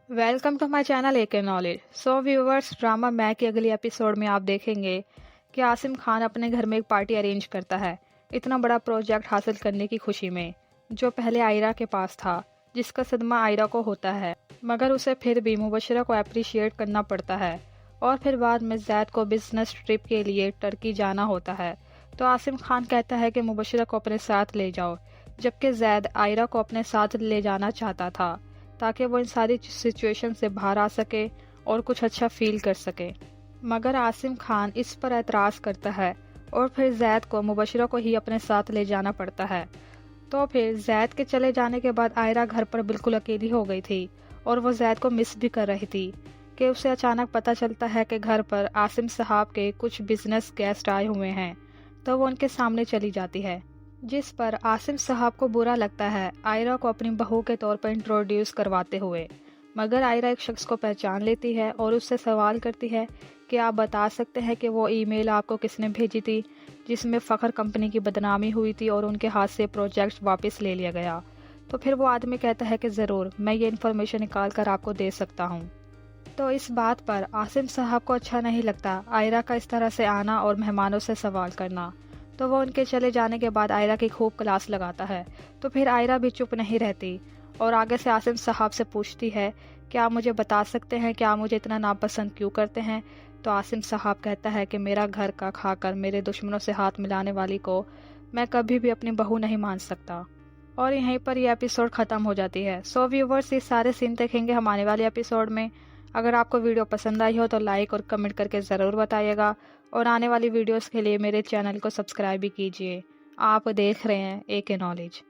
Welcome to my channel एक knowledge. सो viewers, drama मैं की अगली एपिसोड में आप देखेंगे कि आसिम खान अपने घर में एक पार्टी अरेंज करता है इतना बड़ा प्रोजेक्ट हासिल करने की खुशी में, जो पहले आयरा के पास था, जिसका सदमा आयरा को होता है, मगर उसे फिर भी मुबशरा को अप्रिशिएट करना पड़ता है। और फिर बाद में जैद को बिजनेस ट्रिप के लिए टर्की जाना होता है, तो आसिम खान कहता है कि मुबशरा को अपने साथ ले जाओ, जबकि जैद आयरा को अपने साथ ले जाना चाहता था ताकि वो इन सारी सिचुएशन से बाहर आ सके और कुछ अच्छा फील कर सके। मगर आसिम खान इस पर एतराज़ करता है और फिर जैद को मुबशरा को ही अपने साथ ले जाना पड़ता है। तो फिर जैद के चले जाने के बाद आयरा घर पर बिल्कुल अकेली हो गई थी और वो जैद को मिस भी कर रही थी कि उसे अचानक पता चलता है कि घर पर आसिम साहब के कुछ बिजनेस गेस्ट आए हुए हैं, तो वो उनके सामने चली जाती है, जिस पर आसिम साहब को बुरा लगता है आयरा को अपनी बहू के तौर पर इंट्रोड्यूस करवाते हुए। मगर आयरा एक शख्स को पहचान लेती है और उससे सवाल करती है कि आप बता सकते हैं कि वो ईमेल आपको किसने भेजी थी जिसमें फ़खर कंपनी की बदनामी हुई थी और उनके हाथ से प्रोजेक्ट वापस ले लिया गया। तो फिर वो आदमी कहता है कि ज़रूर, मैं ये इन्फॉर्मेशन निकाल कर आपको दे सकता हूँ। तो इस बात पर आसिम साहब को अच्छा नहीं लगता आयरा का इस तरह से आना और मेहमानों से सवाल करना, तो वो उनके चले जाने के बाद आयरा की खूब क्लास लगाता है। तो फिर आयरा भी चुप नहीं रहती और आगे से आसिम साहब से पूछती है कि आप मुझे बता सकते हैं कि आप मुझे इतना नापसंद क्यों करते हैं। तो आसिम साहब कहता है कि मेरा घर का खाकर मेरे दुश्मनों से हाथ मिलाने वाली को मैं कभी भी अपनी बहू नहीं मान सकता। और यहीं पर यह एपिसोड ख़त्म हो जाती है। सो व्यूवर्स, ये सारे सीन देखेंगे हम आने वाले एपिसोड में। अगर आपको वीडियो पसंद आई हो तो लाइक और कमेंट करके ज़रूर बताइएगा और आने वाली वीडियोस के लिए मेरे चैनल को सब्सक्राइब भी कीजिए। आप देख रहे हैं AK नॉलेज।